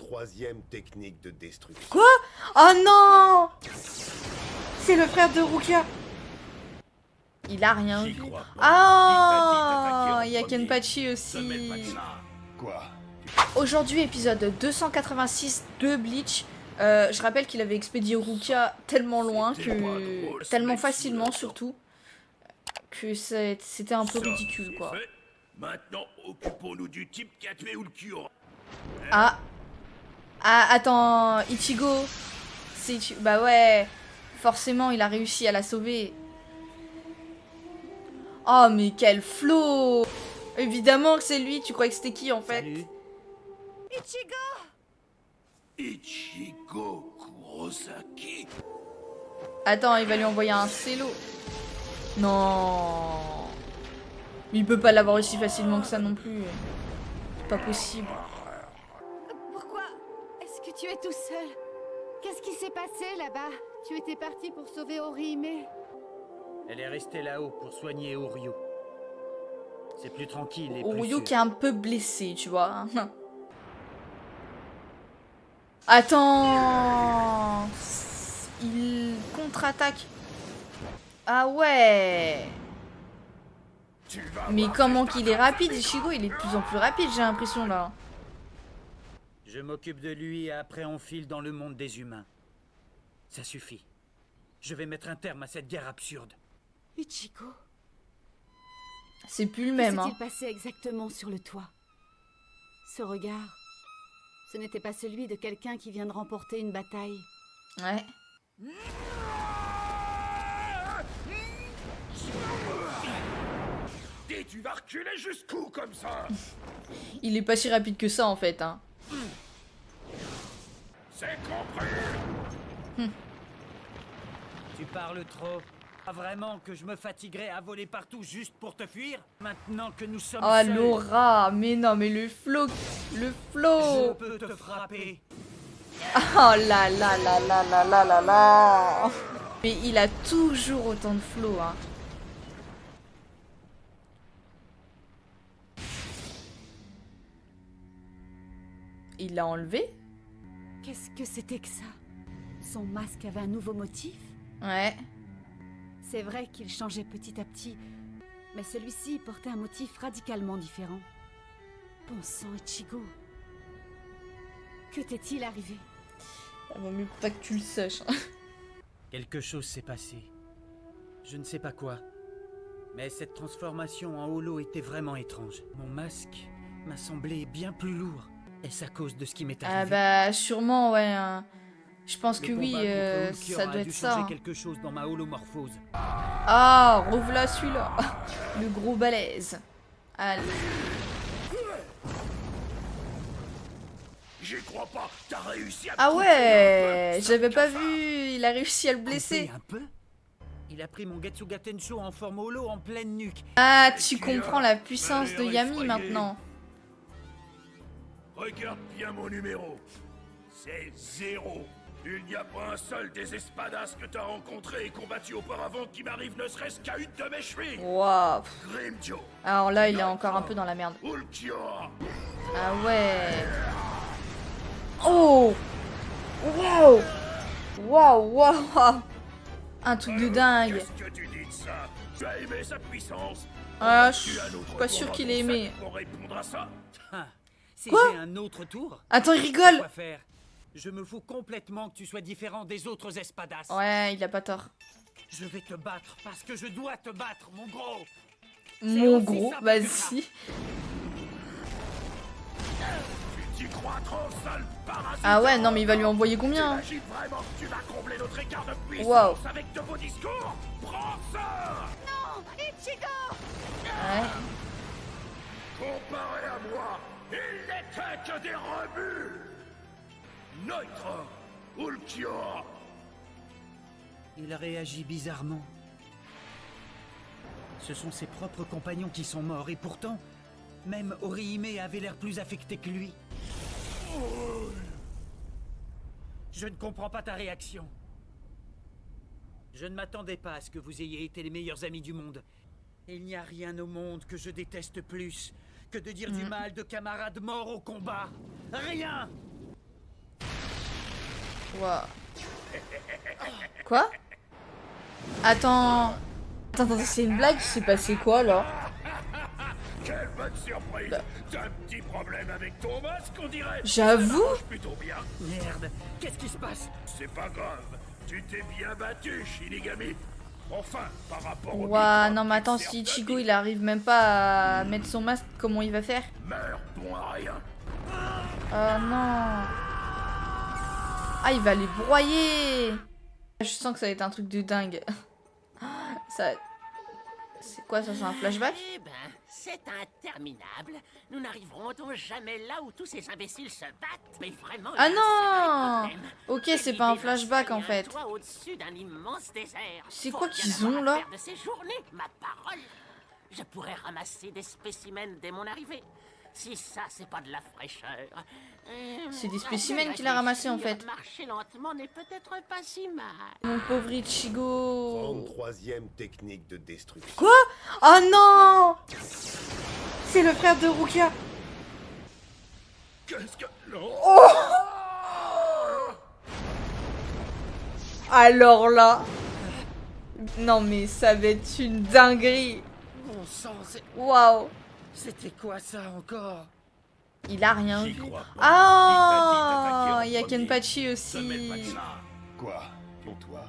troisième technique de destruction. Quoi? Oh non! C'est le frère de Rukia. Il a rien J'y vu. crois pas. Ah, Qui il y a t'a dit d'attaquer en Kenpachi premier? aussi. Ça m'aide pas de ça. Quoi? Aujourd'hui, épisode 286 de Bleach. Je rappelle qu'il avait expédié Rukia tellement loin C'était pas que... drôle, ce tellement mec facilement sous le surtout. Que c'était un peu Ça, ridicule c'est quoi. fait. Maintenant, occupons-nous du type qui a tué Ulquiorra. Ah. Ah, attends, Ichigo. Bah ouais. Forcément, il a réussi à la sauver. Oh, mais quel flow! Évidemment que c'est lui, tu croyais que c'était qui en fait? Salut. Ichigo Kurosaki. Attends, il va lui envoyer un cello. Non. Mais il peut pas l'avoir aussi facilement que ça non plus. C'est pas possible. Pourquoi est-ce que tu es tout seul? Qu'est-ce qui s'est passé là-bas? Tu étais parti pour sauver Orihime. Elle est restée là-haut pour soigner Oryu. C'est plus tranquille et plus Oryu sûr. qui est un peu blessé, tu vois. Attends. Il contre-attaque. Ah ouais. Tu vas Mais voir comment cette qu'il est attrape, rapide, ça Ichigo, il est de plus en plus rapide, j'ai l'impression là. Je m'occupe de lui et après on file dans le monde des humains. Ça suffit. Je vais mettre un terme à cette guerre absurde. Ichigo, C'est plus le que même, hein. s'est-il passé exactement sur le toit? Ce regard, ce n'était pas celui de quelqu'un qui vient de remporter une bataille. Ouais. Et tu vas reculer jusqu'où comme ça? Il est pas si rapide que ça en fait, hein. C'est compris. Tu parles trop. Pas vraiment que je me fatiguerais à voler partout juste pour te fuir? Maintenant que nous sommes Oh seuls, Laura, mais non, mais le flow, le je flow. peux te frapper. Oh là là là là là là là là. Mais il a toujours autant de flow, hein. Il l'a enlevé? Qu'est-ce que c'était que ça? Son masque avait un nouveau motif? Ouais. C'est vrai qu'il changeait petit à petit, mais celui-ci portait un motif radicalement différent. Bon sang, Ichigo. Que t'est-il arrivé? Ça vaut mieux pas que tu le saches. Hein. Quelque chose s'est passé. Je ne sais pas quoi. Mais cette transformation en holo était vraiment étrange. Mon masque m'a semblé bien plus lourd. Est-ce à cause de ce qui m'est Ah arrivé? bah sûrement, ouais. Hein. Je pense que Le oui, combat contre Ulquiorra ça doit a être dû ça. changer Hein. quelque chose dans ma holomorphose. Ah, revoilà celui-là. Le gros balèze. Allez. J'y crois pas. T'as réussi à Ah couper ouais, un peu, j'avais pas cafard. vu. Il a réussi à le blesser. Coupé un peu? Il a pris mon Getsuga Tensho en forme holo en pleine nuque. Ah, tu comprends la puissance de Yami effrayé. maintenant. Regarde bien mon numéro. C'est 0. Il n'y a pas un seul des espadas que t'as rencontré et combattu auparavant qui m'arrive ne serait-ce qu'à une de mes chevilles. Waouh. Grimjo, Alors là, il est encore un peu dans la merde. Ulquiorra. Ah ouais. Oh. Waouh. Waouh, waouh, waouh. Un truc de dingue. Qu'est-ce que tu dis de ça? Tu as aimé sa puissance? Ah, Tu je as un suis autre pas tour sûr dans qu'il ton ait aimé. sac pour répondre à ça? Ah, si Quoi? j'ai un autre tour, Attends, il rigole. quoi faire? Je me fous complètement que tu sois différent des autres espadas. Ouais, il a pas tort. Je vais te battre parce que je dois te battre, mon gros. Mon aussi gros, simple que vas-y. Tu t'y crois trop, sale parasite? Ah ouais, non mais il va lui envoyer combien? Hein. T'imagines vraiment que tu vas combler notre écart de puissance Waouh. avec de beaux discours? Prends ça! Non, Ichigo! Ouais. Comparé à moi, il n'était que des rebuts! Neutre, Ulquiorra. Il réagit bizarrement. Ce sont ses propres compagnons qui sont morts et pourtant, même Orihime avait l'air plus affecté que lui. Je ne comprends pas ta réaction. Je ne m'attendais pas à ce que vous ayez été les meilleurs amis du monde. Il n'y a rien au monde que je déteste plus que de dire du mal de camarades morts au combat. Rien! Ouah. Quoi? Attends. Attends, c'est une blague? Il s'est passé quoi là? Quelle bonne surprise! T'as un petit problème avec ton masque, on dirait? J'avoue? Ça marche plutôt bien. Merde, qu'est-ce qui se passe? C'est pas grave. Tu t'es bien battu, Shinigami. Enfin, par rapport au Ouah, microbe non mais attends, qui si sert de Ichigo vie. il arrive même pas à mettre son masque, comment il va faire? Meurs bon à rien. Oh non. Ah, il va les broyer. Je sens que ça va être un truc de dingue. Ça... C'est quoi ça? C'est un flashback? Eh ben, c'est interminable. Nous n'arriverons donc jamais là où tous ces imbéciles se battent. Mais vraiment, Ah il y a un non! sacré problème. Ok, c'est pas un L'idée flashback en d'installer un fait. toit au-dessus d'un immense désert. C'est Faut quoi bien qu'ils avoir ont, à là? faire de ces journées, ma parole. Je pourrais ramasser des spécimens dès mon arrivée. Si ça, c'est pas de la fraîcheur. C'est des à spécimens bien qu'il a ramassés, en réfléchir, fait. Marcher lentement n'est peut-être pas si mal. Mon pauvre Ichigo. 33e technique de destruction. Quoi? Oh non! C'est le frère de Rukia. Qu'est-ce que... Non. Alors là... Non mais ça va être une dinguerie. Bon sang, Waouh. c'était quoi ça encore? Il a rien J'y vu. crois pas. Ah, Qui il y a t'a dit d'attaquer en Kenpachi premier? Ça aussi. met pas de ça. Quoi? Pour-toi?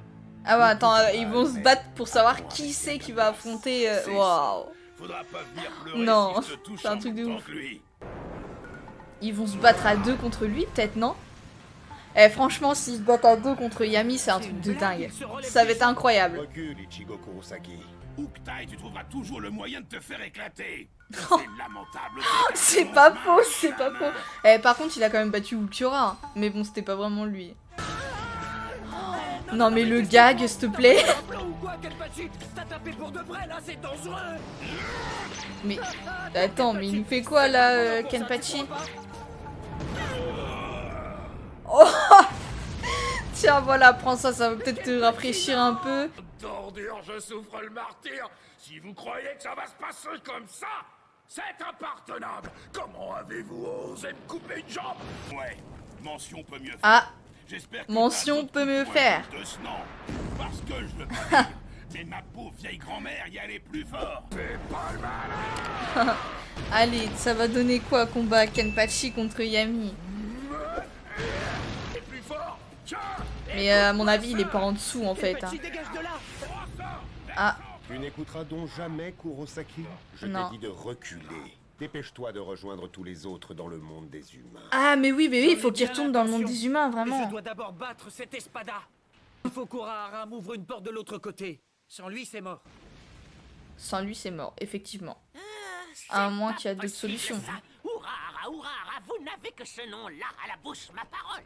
Ah ouais, attends, ils vont se battre pour savoir qui c'est qui va affronter... C'est Waouh. Faudra pas venir pleurer Non, si je te touche c'est un en truc de même temps ouf. que lui. Ils vont se battre à deux contre lui, peut-être, non? Eh, franchement, s'ils se battent à deux contre Yami, c'est un truc de dingue. Ça va être incroyable. Recule, Ichigo Kurosaki. Uktai, tu trouveras toujours le moyen de te faire éclater. C'est lamentable. C'est pas faux, c'est pas faux. Eh, par contre, il a quand même battu Ulquiorra. Hein. Mais bon, c'était pas vraiment lui. Non, mais le gag, s'il te plaît. Ou quoi, Kenpachi? T'as tapé pour de vrai là, c'est dangereux! Mais attends, mais il nous fait quoi là, Kenpachi? Oh. Tiens, voilà, prends ça, ça va peut-être te rafraîchir un peu. D'ordure, je souffre le martyr. Si vous croyez que ça va se passer comme ça, c'est impardonnable. Comment avez-vous osé me couper une jambe? Ouais, mention peut mieux faire. Ah, J'espère que mention t'as d'autres peut mieux points faire. de ce nom. Parce que je veux pas dire, mais ma pauvre vieille grand-mère y allait plus fort. Fais pas le malin. allez, ça va donner quoi, combat Kenpachi contre Yami? Et plus fort. Tiens. Mais à mon avis, il est pas en dessous en fait. Hein. Kenpachi, dégage de là! Ah, Tu n'écouteras donc jamais Kurosaki? Je Non. t'ai dit de reculer. Dépêche-toi de rejoindre tous les autres dans le monde des humains. ah, mais oui, il faut qu'il Bien retourne dans le monde l'intention. des humains, Mais vraiment. je dois d'abord battre cet espada. Il faut qu'Urahara m'ouvre une porte de l'autre côté. Sans lui, c'est mort. Sans lui, c'est mort, effectivement. C'est À moins pas qu'il y a d'autres possible, solutions. ça. Urahara, Urahara, vous n'avez que ce nom-là à la bouche, ma parole.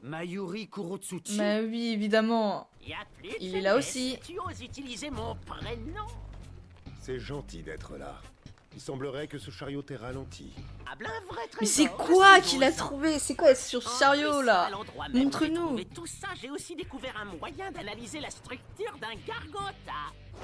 Mayuri Kurotsuchi. Bah oui, évidemment. Y a plus de Il est là faiblesse. aussi. Tu oses utiliser mon prénom? C'est gentil d'être là. Il semblerait que ce chariot t'ait ralenti. Ah, ben, un vrai Mais c'est trésor, quoi si qu'il a j'ose. trouvé? C'est quoi sur ce chariot là? À l'endroit même où Montre-nous. j'ai trouvé tout ça, j'ai aussi découvert un moyen d'analyser la structure d'un Garganta.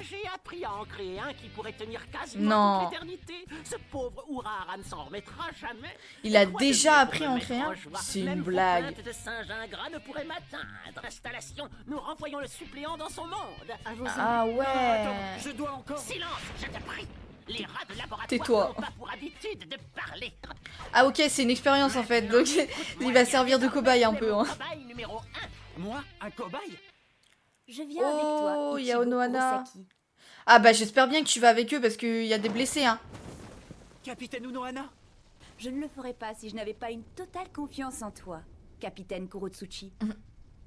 J'ai appris à en créer un qui pourrait tenir quasiment Non. toute l'éternité. Ce pauvre Urahara ne s'en remettra jamais. Il a Quoi de déjà mieux pour appris me à en mettre créer un? en joie? C'est Même une vos blague. plaintes de singe ingrat ne pourraient m'atteindre. Installation, nous renvoyons le suppléant dans son monde. À vos Ah ouais. Attends, je dois encore... Silence, je te prie. Les rats de laboratoire Tais-toi. n'ont pas pour habitude de parler. Ah ok, c'est une expérience en fait, donc il va servir de cobaye un peu. Hein. Cobaye numéro 1. Moi, un cobaye? Je viens avec toi, Oh, Ichigo Yao Nohana. Kurosaki. Ah bah j'espère bien que tu vas avec eux parce qu'il y a des blessés hein. Capitaine Unohana? Je ne le ferais pas si je n'avais pas une totale confiance en toi, capitaine Kurotsuchi.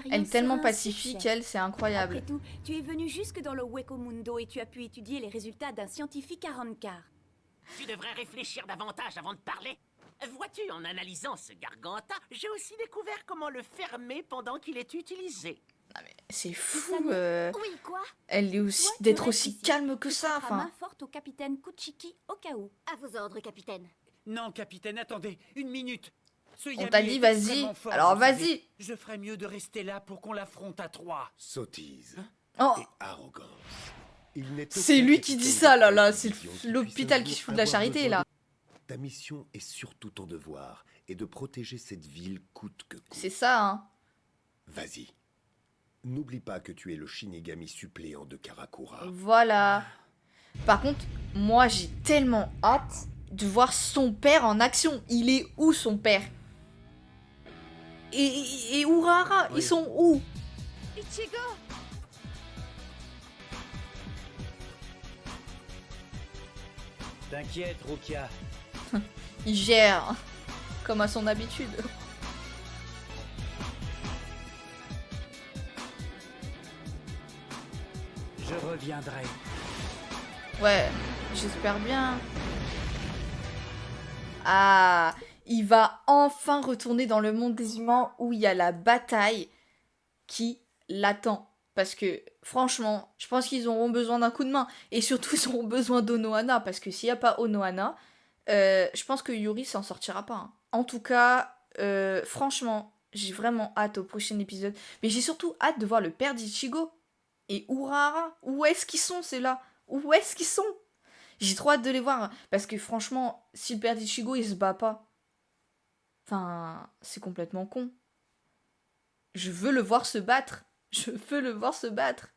Rien Elle est tellement sera un pacifique, succès. elle, c'est incroyable. Après tout, tu es venu jusque dans le Weko Mundo et tu as pu étudier les résultats d'un scientifique à Rankar. Tu devrais réfléchir davantage avant de parler. Vois-tu, en analysant ce Garganta, j'ai aussi découvert comment le fermer pendant qu'il est utilisé. C'est fou, Oui, quoi? elle est aussi Toi, tu d'être restes aussi ici. calme que Tu ça, prêteras main enfin. forte au capitaine Kuchiki au cas où. À vos ordres, capitaine. Non, capitaine, attendez, une minute. Ce On Yami t'a dit est vas-y, extrêmement fort, alors vous savez. vas-y. Je ferais mieux de rester là pour qu'on l'affronte à trois. Sottise Oh, et arrogance. Il n'est c'est aucun lui qui dit capitaine ça de là, là, précision c'est qui puisse l'hôpital un qui se jour fout de la avoir charité besoin là. Ta mission est surtout ton devoir et de protéger cette ville coûte que coûte. C'est ça, hein. Vas-y. N'oublie pas que tu es le Shinigami suppléant de Karakura. Voilà. Par contre, moi j'ai tellement hâte de voir son père en action. Il est où son père? Et Urahara, Oui. ils sont où? Ichigo! T'inquiète, Rukia. Il gère, comme à son habitude. Je reviendrai. Ouais, j'espère bien. Ah, il va enfin retourner dans le monde des humains où il y a la bataille qui l'attend. Parce que, franchement, je pense qu'ils auront besoin d'un coup de main. Et surtout, ils auront besoin d'Onohana. Parce que s'il n'y a pas Onohana, je pense que Yuri s'en sortira pas. Hein. En tout cas, franchement, j'ai vraiment hâte au prochain épisode. Mais j'ai surtout hâte de voir le père d'Ichigo. Et Urahara. Où est-ce qu'ils sont, c'est là? Où est-ce qu'ils sont? J'ai trop hâte de les voir. Parce que franchement, si le père d'Ichigo, il se bat pas. Enfin, c'est complètement con. Je veux le voir se battre. Je veux le voir se battre.